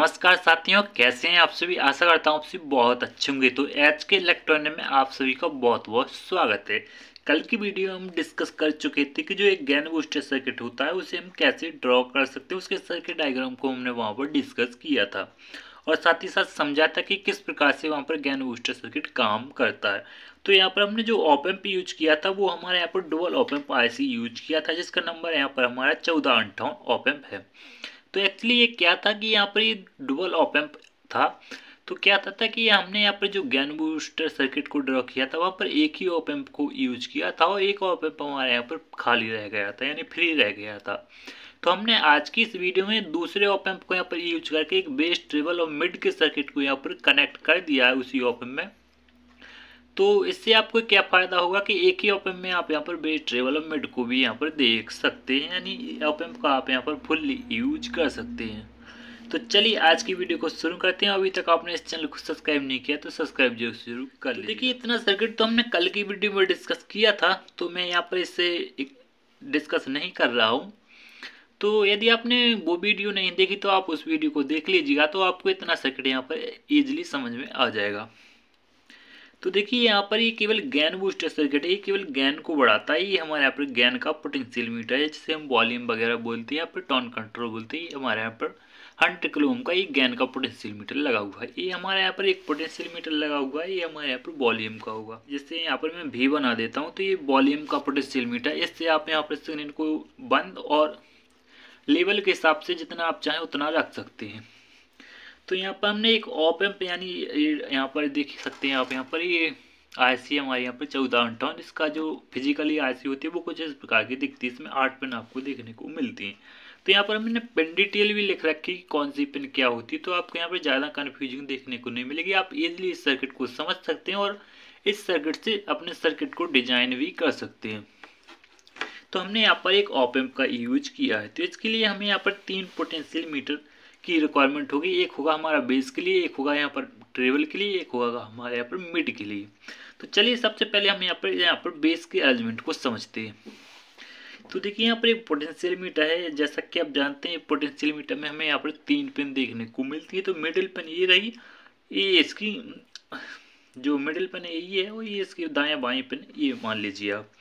नमस्कार साथियों, कैसे हैं आप सभी। आशा करता हूँ आप सभी बहुत अच्छे होंगे। तो आज के इलेक्ट्रॉनिक में आप सभी का बहुत बहुत स्वागत है। कल की वीडियो हम डिस्कस कर चुके थे कि जो एक गेन बूस्टर सर्किट होता है उसे हम कैसे ड्रॉ कर सकते हैं। उसके सर्किट डायग्राम को हमने वहाँ पर डिस्कस किया था और साथ ही साथ समझा था कि किस प्रकार से वहाँ पर गेन बूस्टर सर्किट काम करता है। तो यहाँ पर हमने जो ऑप एम्प यूज किया था वो हमारे यहाँ पर dual op amp IC use किया था, जिसका नंबर यहाँ पर हमारा 1458 ऑप एम्प है। तो एक्चुअली ये क्या था कि यहाँ पर ये डुअल ऑप एम्प था। तो क्या था कि हमने यहाँ पर जो गेन बूस्टर सर्किट को ड्रॉ किया था वहाँ पर एक ही ऑप एम्प को यूज किया था और एक ऑप एम्प हमारे यहाँ पर खाली रह गया था, यानी फ्री रह गया था। तो हमने आज की इस वीडियो में दूसरे ऑप एम्प को यहाँ पर यूज करके एक बेस, ट्रिबल और मिड के सर्किट को यहाँ पर कनेक्ट कर दिया है उसी ऑप एम्प में। तो इससे आपको क्या फ़ायदा होगा कि एक ही ऑप एम्प में आप यहाँ पर बेस, ट्रिबल और मिड को भी यहाँ पर देख सकते हैं, यानी ऑप एम्प का आप यहाँ पर फुल्ली यूज कर सकते हैं। तो चलिए आज की वीडियो को शुरू करते हैं। अभी तक आपने इस चैनल को सब्सक्राइब नहीं किया तो सब्सक्राइब जरूर कर लीजिए। देखिए, इतना सर्किट तो हमने कल की वीडियो में डिस्कस किया था, तो मैं यहाँ पर इससे डिस्कस नहीं कर रहा हूँ। तो यदि आपने वो वीडियो नहीं देखी तो आप उस वीडियो को देख लीजिएगा, तो आपको इतना सर्किट यहाँ पर ईजिली समझ में आ जाएगा। तो देखिए, यहाँ पर ये केवल गेन बूस्टर सर्किट है, ये केवल गेन को बढ़ाता है। ये हमारे यहाँ पर गेन का पोटेंशियल मीटर है, जिसे हम वॉल्यूम वगैरह बोलते हैं या फिर टोन कंट्रोल बोलते हैं। हमारे यहाँ पर 100 किलो ओम का ये गेन का पोटेंशियल मीटर लगा हुआ है। ये हमारे यहाँ पर एक पोटेंशियल मीटर लगा हुआ है, ये हमारे यहाँ पर वॉल्यूम का होगा। जैसे यहाँ पर मैं V बना देता हूँ, तो ये वॉल्यूम का पोटेंशियल मीटर। इससे आप यहाँ पर सिग्नल को बंद और लेवल के हिसाब से जितना आप चाहें उतना रख सकते हैं। तो यहाँ पर हमने एक ऑप एम्प, यानी यहाँ पर देख सकते हैं आप, यहाँ पर ये IC हमारे यहाँ पर 1458, इसका जो फिजिकली IC होती है वो कुछ इस प्रकार की दिखती है। इसमें 8 पिन आपको देखने को मिलती हैं। तो यहाँ पर हमने पिन डिटेल भी लिख रखी है कि कौन सी पिन क्या होती है, तो आपको यहाँ पर ज़्यादा कन्फ्यूजिंग देखने को नहीं मिलेगी। आप इजीली इस सर्किट को समझ सकते हैं और इस सर्किट से अपने सर्किट को डिजाइन भी कर सकते हैं। तो हमने यहाँ पर एक ऑप एम्प का यूज किया है, तो इसके लिए हमें यहाँ पर 3 पोटेंशियल मीटर की रिक्वायरमेंट होगी। एक होगा हमारा बेस के लिए, एक होगा यहाँ पर ट्रेवल के लिए, एक होगा हमारे यहाँ पर मिड के लिए। तो चलिए सबसे पहले हम यहाँ पर बेस के अरेंजमेंट को समझते हैं। तो देखिए, यहाँ पर एक पोटेंशियल मीटर है। जैसा कि आप जानते हैं पोटेंशियल मीटर में हमें यहाँ पर 3 पिन देखने को मिलती है। तो मिडिल पिन ये रही, ये इसकी जो मिडिल पिन है ये है, और ये इसकी दायां बाएं पिन ये मान लीजिए आप।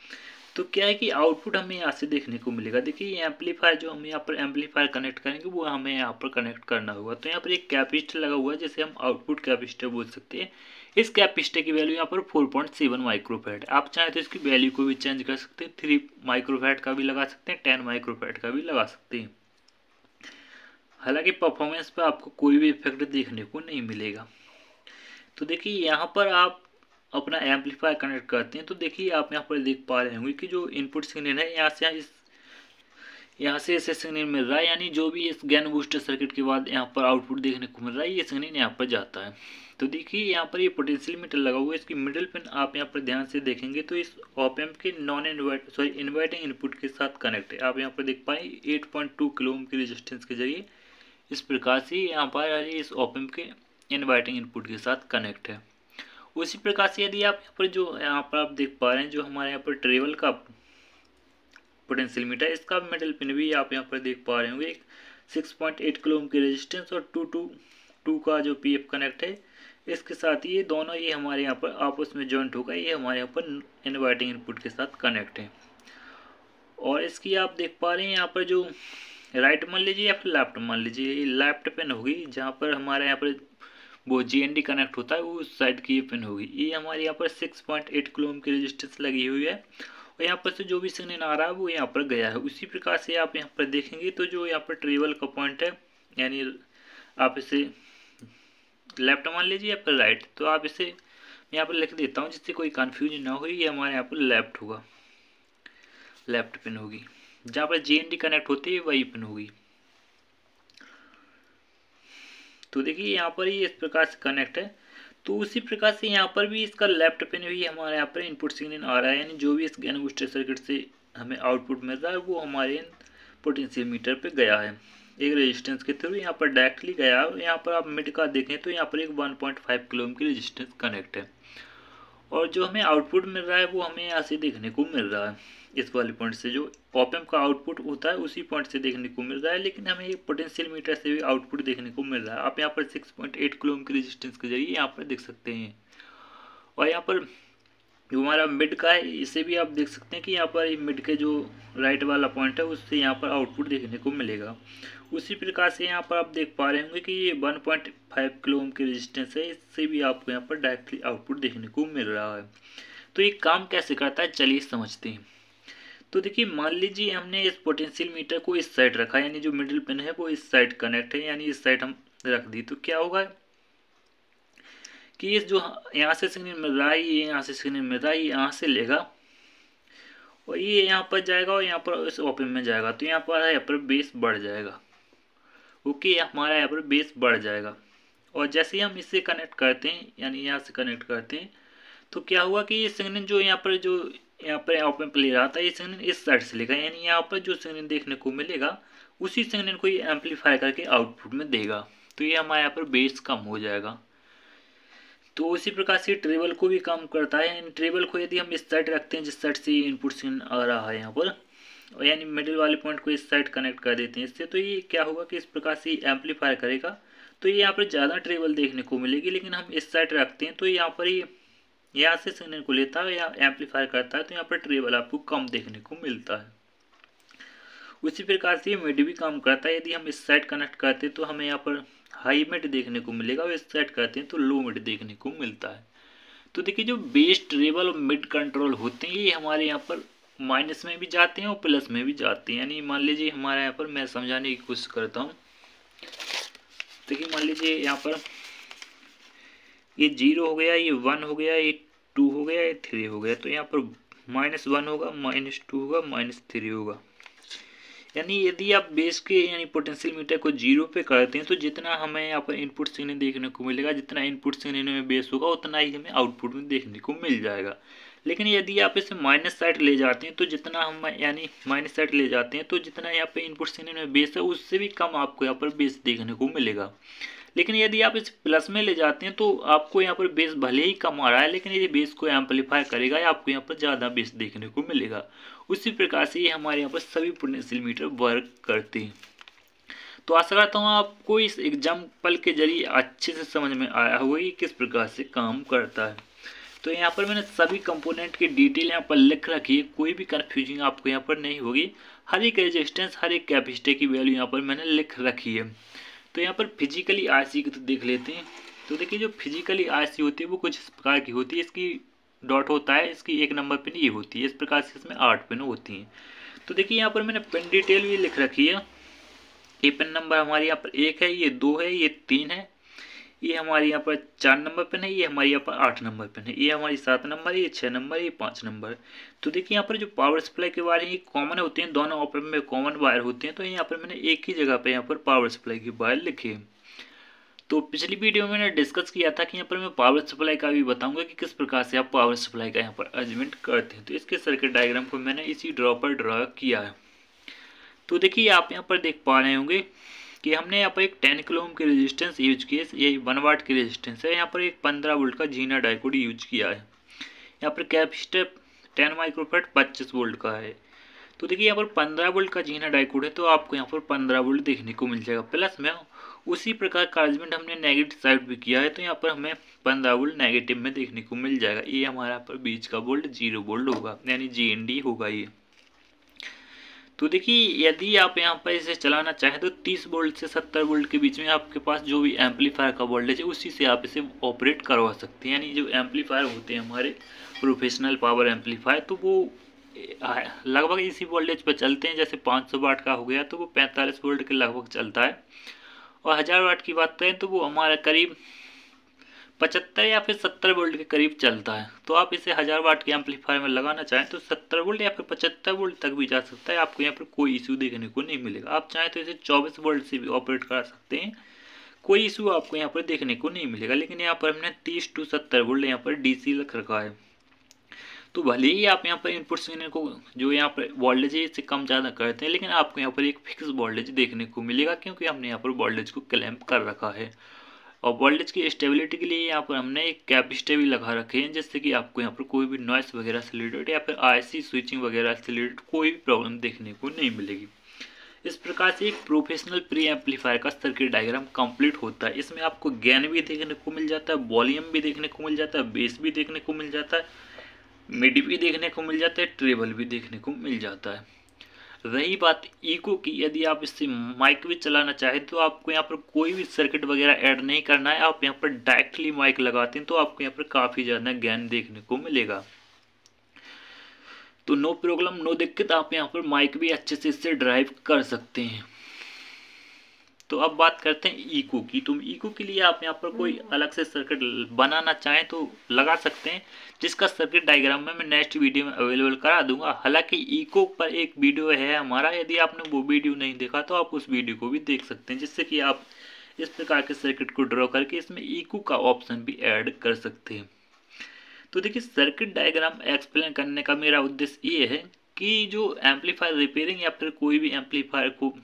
तो क्या है कि आउटपुट हमें यहाँ से देखने को मिलेगा। देखिए, ये एम्पलीफायर जो हम यहाँ पर एम्पलीफायर कनेक्ट करेंगे वो हमें यहाँ पर कनेक्ट करना होगा। तो यहाँ पर एक कैपेसिटर लगा हुआ है, जिसे हम आउटपुट कैपेसिटर बोल सकते हैं। इस कैपेसिटर की वैल्यू यहाँ पर 4.7 माइक्रोफैड। आप चाहें तो इसकी वैल्यू को भी चेंज कर सकते हैं, 3 माइक्रोफैड का भी लगा सकते हैं, 10 माइक्रोफैड का भी लगा सकते हैं। हालांकि परफॉर्मेंस पर आपको कोई भी इफेक्ट देखने को नहीं मिलेगा। तो देखिए, यहाँ पर आप अपना एम्पलीफायर कनेक्ट करते हैं। तो देखिए, आप यहाँ पर देख पा रहे होंगे कि जो इनपुट सिग्नल है यहाँ से इसे सिग्नल मिल रहा है, यानी जो भी इस गेन बूस्टर सर्किट के बाद यहाँ पर आउटपुट देखने को मिल रहा है ये सिग्नल यहाँ पर जाता है। तो देखिए, यहाँ पर ये पोटेंशियल मीटर लगा हुआ है, इसकी मिडिल पिन आप यहाँ पर ध्यान से देखेंगे तो इस ऑप एम्प के इन्वर्टिंग इनपुट के साथ कनेक्ट है। आप यहाँ पर देख पाए 8.2 किलो ओम की रेजिस्टेंस के जरिए इस प्रकार से यहाँ पर इस ऑप एम्प के इन्वर्टिंग इनपुट के साथ कनेक्ट है। उसी प्रकार से यदि आप यहाँ पर आप देख पा रहे हैं जो हमारे यहाँ पर ट्रेवल का पोटेंशियल मीटर, इसका मिडिल पिन भी आप यहाँ पर देख पा रहे होंगे। 6.8 किलो ओम की रेजिस्टेंस और 2 का जो PF कनेक्ट है, इसके साथ ये दोनों ये हमारे यहाँ पर आपस में जॉइंट होगा। ये हमारे यहाँ पर इन्वर्टिंग इनपुट के साथ कनेक्ट है। और इसकी आप देख पा रहे हैं यहाँ पर जो राइट मान लीजिए या फिर लेफ्ट मान लीजिए, ये लेफ्ट पिन होगी जहाँ पर हमारे यहाँ पर वो GND कनेक्ट होता है, वो उस साइड की पिन होगी। ये हमारे यहाँ पर 6.8 किलो ओम की रेजिस्टेंस लगी हुई है और यहाँ पर से जो भी सिग्नल आ रहा है वो यहाँ पर गया है। उसी प्रकार से आप यहाँ पर देखेंगे तो जो यहाँ पर ट्रेवल का पॉइंट है, यानी आप इसे लेफ्ट मान लीजिए या फिर राइट, तो आप इसे यहाँ पर लिख देता हूँ जिससे कोई कन्फ्यूजन ना हो। ये हमारे यहाँ पर लेफ्ट होगा, लेफ्ट पिन होगी। जहाँ पर GND कनेक्ट होती है वही पिन होगी। तो देखिए, यहाँ पर ही इस प्रकार से कनेक्ट है। तो उसी प्रकार से यहाँ पर भी इसका लेफ्ट पिन भी हमारे यहाँ पर इनपुट सिग्नल आ रहा है, यानी जो भी इस गेन बूस्टर सर्किट से हमें आउटपुट मिल रहा है वो हमारे पोटेंशियल मीटर पे गया है एक रेजिस्टेंस के थ्रू, यहाँ पर डायरेक्टली गया है। यहाँ पर आप मिड का देखें तो यहाँ पर एक 1.5 किलो ओम की रेजिस्टेंस कनेक्ट है। और जो हमें आउटपुट मिल रहा है वो हमें यहाँ से देखने को मिल रहा है, इस वाले पॉइंट से जो ऑप एम्प का आउटपुट होता है उसी पॉइंट से देखने को मिल रहा है। लेकिन हमें एक पोटेंशियल मीटर से भी आउटपुट देखने को मिल रहा है। आप यहाँ पर 6.8 किलो ओम की रेजिस्टेंस के जरिए यहाँ पर देख सकते हैं। और यहाँ पर जो हमारा मिड का है इसे भी आप देख सकते हैं कि यहाँ पर मिड के जो राइट वाला पॉइंट है उससे यहाँ पर आउटपुट देखने को मिलेगा। उसी प्रकार से यहाँ पर आप देख पा रहे होंगे कि ये 1.5 किलो ओम की रेजिस्टेंस है, इससे भी आपको यहाँ पर डायरेक्टली आउटपुट देखने को मिल रहा है। तो ये काम कैसे करता है चलिए समझते हैं। तो देखिए मान लीजिए हमने इस पोटेंशियल मीटर को इस साइड रखा, यानी जो मिडिल पिन है वो इस साइड कनेक्ट है, यानी इस साइड हम रख दी। तो क्या होगा कि इस जो यहाँ से सिग्नल मिल रहा है, ये यहाँ से सिग्नल मिल रहा है, ये यहाँ से लेगा और ये यहाँ पर जाएगा और यहाँ पर इस ओपन में जाएगा। तो यहाँ पर बेस बढ़ जाएगा। ओके, हमारा यहाँ पर बेस बढ़ जाएगा। और जैसे ही हम इससे कनेक्ट करते हैं, यानी यहाँ से कनेक्ट करते हैं, तो क्या हुआ कि ये सिग्नल जो यहाँ पर ओपन पे ले रहा था, ये सिग्नल इस साइड से लेगा, यानी यहाँ पर जो सिग्नल देखने को मिलेगा उसी सिग्नल को ये एम्पलीफाई करके आउटपुट में देगा। तो ये हमारे यहाँ पर बेस कम हो जाएगा। तो उसी प्रकार से ट्रेबल को भी काम करता है। इन ट्रेबल को यदि हम इस साइड रखते हैं जिस साइड से इनपुट सिग्नल आ रहा है यहाँ पर, यानी मिडिल वाले पॉइंट को इस साइड कनेक्ट कर देते हैं इससे, तो ये क्या होगा कि इस प्रकार से एम्पलीफाई करेगा। तो ये यहाँ पर ज़्यादा ट्रेबल देखने को मिलेगी। लेकिन हम इस साइड रखते हैं तो यहाँ पर ही यहाँ से सिग्नल को लेता है या एम्पलीफाई करता है, तो यहाँ पर ट्रेबल आपको कम देखने को मिलता है। उसी प्रकार से ये मिड भी काम करता है। यदि हम इस साइड कनेक्ट करते हैं तो हमें यहाँ पर हाई मिड देखने को मिलेगा और इस साइड करते हैं तो लो मिड देखने को मिलता है। तो देखिए जो बेस, ट्रेबल और मिड कंट्रोल होते हैं ये हमारे यहाँ पर माइनस में भी जाते हैं और प्लस में भी जाते हैं। यानी मान लीजिए हमारे यहाँ पर, मैं समझाने की कोशिश करता हूँ। देखिए मान लीजिए यहाँ पर ये 0 हो गया, ये 1 हो गया, ये 2 हो गया, ये 3 हो गया। तो यहाँ पर -1 होगा, -2 होगा, -3 होगा। यानी यदि आप बेस के यानी पोटेंशियल मीटर को 0 पे करते हैं तो जितना हमें यहाँ पर इनपुट सिग्नल देखने को मिलेगा, जितना इनपुट सिग्नल में बेस होगा उतना ही हमें आउटपुट में देखने को मिल जाएगा। लेकिन यदि आप इसे माइनस साइड ले जाते हैं तो जितना हम यानी माइनस साइड ले जाते हैं तो जितना यहाँ पे इनपुट सिग्नल में बेस है उससे भी कम आपको यहाँ पर बेस देखने को मिलेगा। लेकिन यदि आप इसे प्लस में ले जाते हैं तो आपको यहाँ पर बेस भले ही कम आ रहा है, लेकिन यदि बेस को एम्पलीफाई करेगा या आपको यहाँ पर ज़्यादा बेस देखने को मिलेगा। उसी प्रकार से ये हमारे यहाँ पर सभी पोटेंशियल मीटर वर्क करते हैं। तो आशा करता हूँ आपको इस एग्जाम्पल के जरिए अच्छे से समझ में आया होगा कि किस प्रकार से काम करता है। तो यहाँ पर मैंने सभी कंपोनेंट की डिटेल यहाँ पर लिख रखी है, कोई भी कन्फ्यूजिंग आपको यहाँ पर नहीं होगी। हर एक रेजिस्टेंस, हर एक कैपेसिटर की वैल्यू यहाँ पर मैंने लिख रखी है। तो यहाँ पर फिजिकली आईसी को तो देख लेते हैं। तो देखिए जो फिजिकली आईसी होती है वो कुछ इस प्रकार की होती है। इसकी डॉट होता है, इसकी 1 नंबर पिन ये होती है। इस प्रकार से इसमें 8 पिन होती हैं। तो देखिए यहाँ पर मैंने पिन डिटेल भी लिख रखी है। ये पिन नंबर हमारे यहाँ पर 1 है, ये 2 है, ये 3 है, ये हमारे यहाँ पर 4 नंबर पिन है, ये हमारे यहाँ पर 8 नंबर पिन है, ये हमारी 7 नंबर, ये 6 नंबर, ये 5 नंबर। तो देखिए यहाँ पर जो पावर सप्लाई के वायर ये कॉमन होते हैं, दोनों ऑप एम्प में कॉमन वायर होते हैं। तो यहाँ पर मैंने एक ही जगह पर यहाँ पर पावर सप्लाई की वायर लिखी है। तो पिछली वीडियो में मैंने डिस्कस किया था कि यहाँ पर मैं पावर सप्लाई का भी बताऊंगा कि किस प्रकार से आप पावर सप्लाई का यहाँ पर अरेंजमेंट करते हैं। तो इसके सर्किट डायग्राम को मैंने इसी ड्रॉ पर ड्रॉ किया है। तो देखिए आप यहाँ पर देख पा रहे होंगे कि हमने यहाँ पर एक 10 किलो ओम की रेजिस्टेंस यूज की है। ये 1 वाट की रेजिस्टेंस है। यहाँ पर एक 15 वोल्ट का जीना डायोड यूज किया है। यहाँ पर कैपेसिटर 10 माइक्रोफैराड 25 वोल्ट का है। तो देखिए यहाँ पर 15 वोल्ट का जीना डायोड है, तो आपको यहाँ पर 15 वोल्ट देखने को मिल जाएगा प्लस में। उसी प्रकार का अरेंजमेंट हमने नेगेटिव साइड भी किया है, तो यहाँ पर हमें 15 वोल्ट नेगेटिव में देखने को मिल जाएगा। ये हमारा यहाँ पर बीच का वोल्ट 0 वोल्ट होगा, यानी GND होगा ये। तो देखिए यदि आप यहाँ पर इसे चलाना चाहें तो 30 वोल्ट से 70 वोल्ट के बीच में आपके पास जो भी एम्पलीफायर का वोल्टेज है उसी से आप इसे ऑपरेट करवा सकते हैं। यानी जो एम्पलीफायर होते हैं हमारे प्रोफेशनल पावर एम्पलीफायर, तो वो लगभग इसी वोल्टेज पर चलते हैं। जैसे 500 वाट का हो गया तो वो 45 वोल्ट के लगभग चलता है, और 1000 वाट की बात करें तो वो हमारा करीब 75 या फिर 70 वोल्ट के करीब चलता है। तो आप इसे 1000 वाट के एम्पलीफायर में लगाना चाहें तो 70 वोल्ट या फिर 75 वोल्ट तक भी जा सकता है। आपको यहाँ पर कोई इशू देखने को नहीं मिलेगा। आप चाहें तो इसे 24 वोल्ट से भी ऑपरेट कर सकते हैं, कोई इशू आपको यहाँ पर देखने को नहीं मिलेगा। लेकिन यहाँ पर हमने 30 to 70 वोल्ट यहाँ पर DC रख रखा है। तो भले ही आप यहाँ पर इनपुट सिग्नल को जो यहाँ पर वोल्टेज है इससे कम ज़्यादा करते हैं, लेकिन आपको यहाँ पर एक फिक्स वोल्टेज देखने को मिलेगा, क्योंकि हमने यहाँ पर वोल्टेज को क्लैम्प कर रखा है। और वोल्टेज की स्टेबिलिटी के लिए यहाँ पर हमने एक कैपेसिटर भी लगा रखे हैं, जिससे कि आपको यहाँ पर कोई भी नॉइस वगैरह से रिलेटेड या फिर आईसी स्विचिंग वगैरह से रिलेटेड कोई भी प्रॉब्लम देखने को नहीं मिलेगी। इस प्रकार से एक प्रोफेशनल प्री एम्पलीफायर का सर्किट डायग्राम कंप्लीट होता है। इसमें आपको गेन भी देखने को मिल जाता है, वॉल्यूम भी देखने को मिल जाता है, बेस भी देखने को मिल जाता है, मिड भी देखने को मिल जाता है, ट्रेबल भी देखने को मिल जाता है। रही बात इको की, यदि आप इससे माइक भी चलाना चाहें तो आपको यहाँ पर कोई भी सर्किट वगैरह ऐड नहीं करना है। आप यहाँ पर डायरेक्टली माइक लगाते हैं तो आपको यहाँ पर काफ़ी ज़्यादा गेन देखने को मिलेगा। तो नो प्रॉब्लम, नो दिक्कत, आप यहाँ पर माइक भी अच्छे से इससे ड्राइव कर सकते हैं। तो अब बात करते हैं इको की। तो इको के लिए आप यहाँ पर कोई अलग से सर्किट बनाना चाहें तो लगा सकते हैं, जिसका सर्किट डायग्राम में मैं नेक्स्ट वीडियो में अवेलेबल करा दूंगा। हालांकि इको पर एक वीडियो है हमारा, यदि आपने वो वीडियो नहीं देखा तो आप उस वीडियो को भी देख सकते हैं, जिससे कि आप इस प्रकार के सर्किट को ड्रॉ करके इसमें इको का ऑप्शन भी ऐड कर सकते हैं। तो देखिए, सर्किट डायग्राम एक्सप्लेन करने का मेरा उद्देश्य ये है कि जो एम्पलीफायर रिपेयरिंग या फिर कोई भी एम्पलीफायर को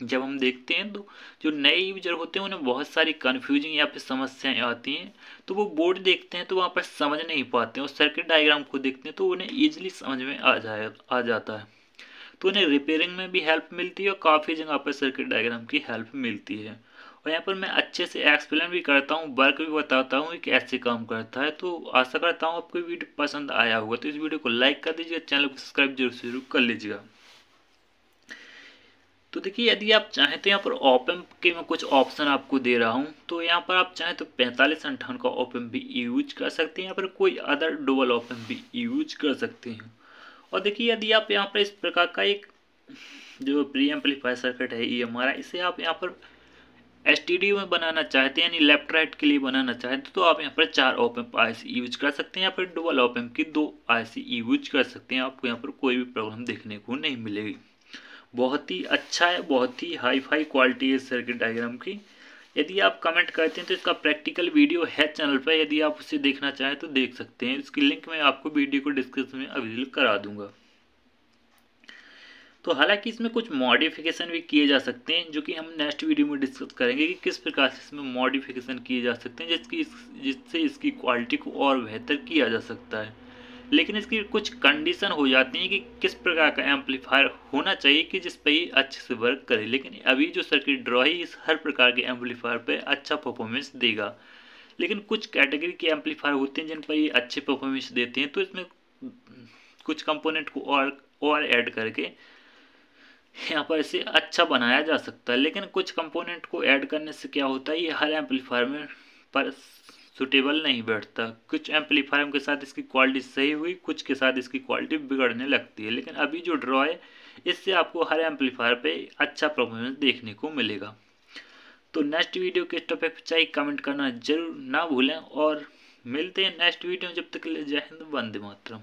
जब हम देखते हैं तो जो नए यूजर होते हैं उन्हें बहुत सारी कन्फ्यूजिंग या फिर समस्याएं आती हैं। तो वो बोर्ड देखते हैं तो वहाँ पर समझ नहीं पाते हैं, और सर्किट डायग्राम को देखते हैं तो उन्हें ईजिली समझ में आ जाता है। तो उन्हें रिपेयरिंग में भी हेल्प मिलती है और काफ़ी जगह पर सर्किट डायग्राम की हेल्प मिलती है। और यहाँ पर मैं अच्छे से एक्सप्लेन भी करता हूँ, वर्क भी बताता हूँ कि कैसे काम करता है। तो आशा करता हूँ आपको वीडियो पसंद आया होगा। तो इस वीडियो को लाइक कर दीजिएगा, चैनल को सब्सक्राइब जरूर कर लीजिएगा। तो देखिए, यदि आप चाहें तो यहाँ पर ऑप एम्प के मैं कुछ ऑप्शन आपको दे रहा हूँ। तो यहाँ पर आप चाहें तो 4558 का ऑप एम्प भी यूज कर सकते हैं, या फिर कोई अदर डुअल ऑप एम्प भी यूज कर सकते हैं। और देखिए, यदि आप यहाँ पर इस प्रकार का एक जो प्री एम्पलीफायर सर्किट है ये हमारा, इसे आप यहाँ पर एसटीडी में बनाना चाहते हैं, यानी लेफ्ट राइट के लिए बनाना चाहते तो आप यहाँ पर 4 ऑप एम्प आईसी यूज कर सकते हैं, या फिर डुअल ऑप एम्प की 2 आईसी यूज कर सकते हैं। आपको यहाँ पर कोई भी प्रॉब्लम देखने को नहीं मिलेगी। बहुत ही अच्छा है, बहुत ही हाई फाई क्वालिटी है सर्किट डायग्राम की। यदि आप कमेंट करते हैं तो इसका प्रैक्टिकल वीडियो है चैनल पर, यदि आप उसे देखना चाहें तो देख सकते हैं। इसकी लिंक मैं आपको वीडियो को डिस्क्रिप्शन में अवेलेबल करा दूंगा। तो हालांकि इसमें कुछ मॉडिफिकेशन भी किए जा सकते हैं, जो कि हम नेक्स्ट वीडियो में डिस्कस करेंगे कि किस प्रकार से इसमें मॉडिफिकेशन किए जा सकते हैं जिससे इसकी क्वालिटी को और बेहतर किया जा सकता है। लेकिन इसकी कुछ कंडीशन हो जाती हैं कि किस प्रकार का एम्पलीफायर होना चाहिए कि जिस पर ये अच्छे से वर्क करे। लेकिन अभी जो सर्किट ड्रॉ है इस हर प्रकार के एम्पलीफायर पे अच्छा परफॉर्मेंस देगा। लेकिन कुछ कैटेगरी के एम्पलीफायर होते हैं जिन पर ये अच्छे परफॉर्मेंस देते हैं, तो इसमें कुछ कंपोनेंट को और ऐड करके यहाँ पर इसे अच्छा बनाया जा सकता है। लेकिन कुछ कंपोनेंट को ऐड करने से क्या होता है, ये हर एम्पलीफायर में पर सूटेबल नहीं बैठता। कुछ एम्पलीफायर के साथ इसकी क्वालिटी सही हुई, कुछ के साथ इसकी क्वालिटी बिगड़ने लगती है। लेकिन अभी जो ड्रॉ है इससे आपको हर एम्पलीफायर पे अच्छा परफॉर्मेंस देखने को मिलेगा। तो नेक्स्ट वीडियो के टॉपिक पर चाहिए कमेंट करना जरूर ना भूलें, और मिलते हैं नेक्स्ट वीडियो। जब तक के लिए जय हिंद, वंदे मातरम।